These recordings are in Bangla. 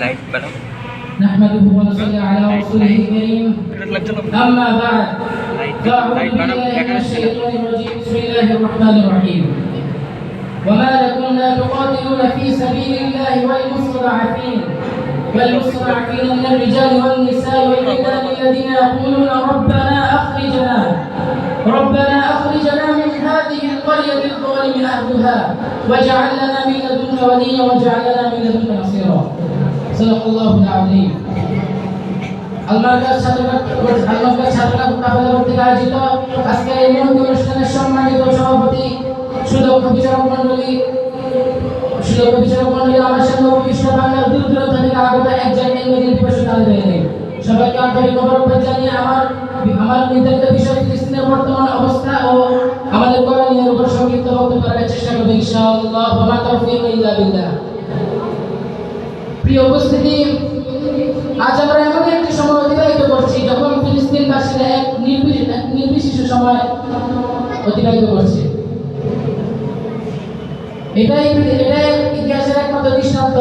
نحمده ونصلي على رسوله الكريم أما بعد فأعوذ بالله من الشيطان الرجيم بسم الله الرحمن الرحيم وما لكم لا تقاتلون في سبيل الله والمستضعفين من الرجال والنساء والولدان الذين يقولون ربنا أخرجنا من هذه القرية الظالم أهلها واجعل لنا من لدنك وليا واجعل لنا من لدنك نصيرا صدق الله العظيم আলমার্কাজ ছাত্ররা কর্তৃক আয়োজিত আজকের এই মহৎ অনুষ্ঠানের সম্মানিত সভাপতি সুদক্ষ বিচারক মণ্ডলী আমার সামনে উপবিষ্ট বাংলার দূর দূরান্ত থেকে আগত একজন ইংরেজি দিবসের তালিবাইনে সবাইকে আন্তরিক মোবারকবাদ জানিয়ে আমার নির্ধারিত বিষয় ফিলিস্তিনের বর্তমান অবস্থা ও আমাদের করণীয়ের উপর সংক্ষিপ্ত বক্তব্য রাখার চেষ্টা করব ইনশাআল্লাহ ওয়া মা তাওফীক ইল্লা বিল্লাহ। প্রিয় উপস্থিতি, আজ আমরা এমন একটি সময় অতিবাহিত করছি যখন ফিলিস্তিনবাসীরা এক নির্বিশেষ সময় অতিবাহিত করছে। এটাই ইতিহাসের একমাত্র দৃষ্টান্ত।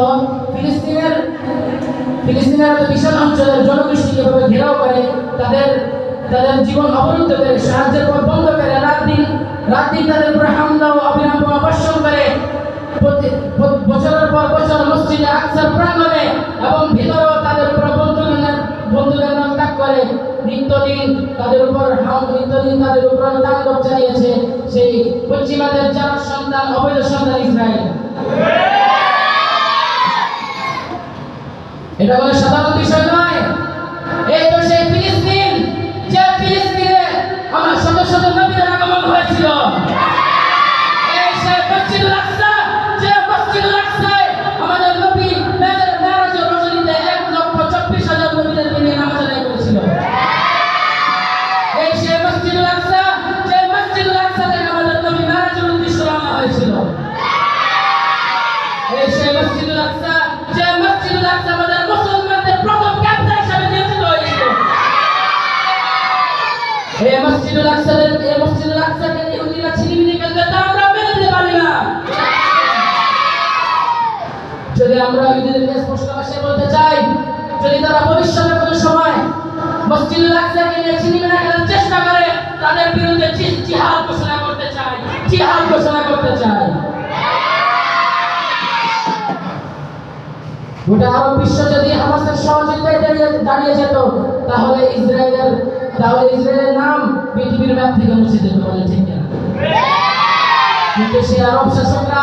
ফিলিস্তিনের বিশাল অঞ্চলের জনগোষ্ঠীকে এভাবে ঘেরাও করে তাদের জীবন অবরুদ্ধ করে, সাহায্যের পথ বন্ধ করে, রাত দিন তাদের উপর হামলা ও অবিরাম বর্ষণ করে, বছরের পর বছর মসজিদে আকসার প্রাঙ্গণে এবং ভিতরেও তাদের উপর বন্দুকের তাক করে নিত্যদিন তাদের উপর তাণ্ডব চালিয়েছে সেই পশ্চিমাদের যার সন্তান, অবৈধ সন্তান ইসরায়েল। এটা কোনো সাধারণ বিষয় নয়। এই তো সেই ফিলিস্তিন, যে ফিলিস্তিনে আমার শত শত নবীদের আগমন হয়েছিল। এই সেই মসজিদুল আকসা, যে মসজিদুল আকসায় আমাদের নবী মেরাজের রজনীতে 1,24,000 নবীদেরকে নিয়ে নামাজ আদায় করেছিল। এই সেই মসজিদুল আকসা, যে মসজিদুল আকসা থেকে আমাদের নবী মেরাজের উদ্দেশ্যে রওনা হয়েছিল। এই সেই মসজিদুল আকসা, যে মসজিদুল আকসা আমাদের মুসলমানদের প্রথম ক্যাপিটাল হিসেবে নিয়োজিত হয়েছিল। এই মসজিদুল আকসাকে ইহুদিরা ছিনিমিনি খেলতে, তা আমরা মেনে নিতে পারি না। যদি আমরা ইহুদিদেরকে স্পষ্ট ভাষায় বলতে চাই, যদি তারা ভবিষ্যতে কোনো সময় মসজিদুল আকসাকে নিয়ে ছিনিমিনি খেলার চেষ্টা করে, তাদের বিরুদ্ধে জিহাদ ঘোষণা করতে চাই। গোটা আরব বিশ্ব যদি হামাসের সহযোগিতায় দাঁড়িয়ে যেত, তাহলে ইসরায়েলের নাম পৃথিবীর ম্যাপ থেকে মুছে যেত, বলে ঠিক না? কিন্তু সেই আরব শাসকরা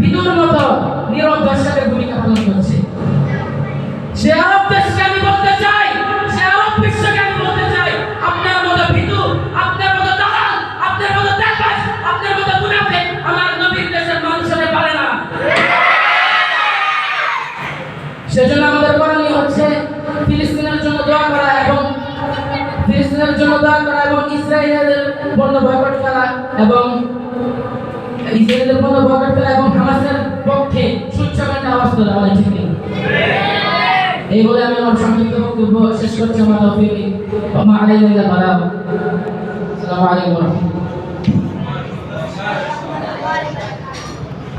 বিদুর মতো নীরব দর্শকের ভূমিকা পালন করছে। সে আরব দেশকে আমি বলতে চাই, সে আরব বিশ্বকে আমি বলতে চাই, আপনার মতো ভীতু, আপনার মতো দালাল, আপনার মতো দেশবাজ, আপনার মতো মুনাফিক আমার নবীর দেশের মানুষের পারে না। সেজন্য আমাদের করণীয় হচ্ছে ফিলিস্তিনের জন্য দোয়া করা এবং ইসরায়েলের পণ্য বয়কট করা এবং হামাসের পক্ষে সুচ্ছকারী আওয়াজ তোলা, বলে ঠিক নেই? এই বলে আমি আমার সংক্ষিপ্ত বক্তব্য শেষ করছি। আমার তৌফিক ওয়া মা আলাইনা ইল্লাল বালাগ। আসসালামু আলাইকুম।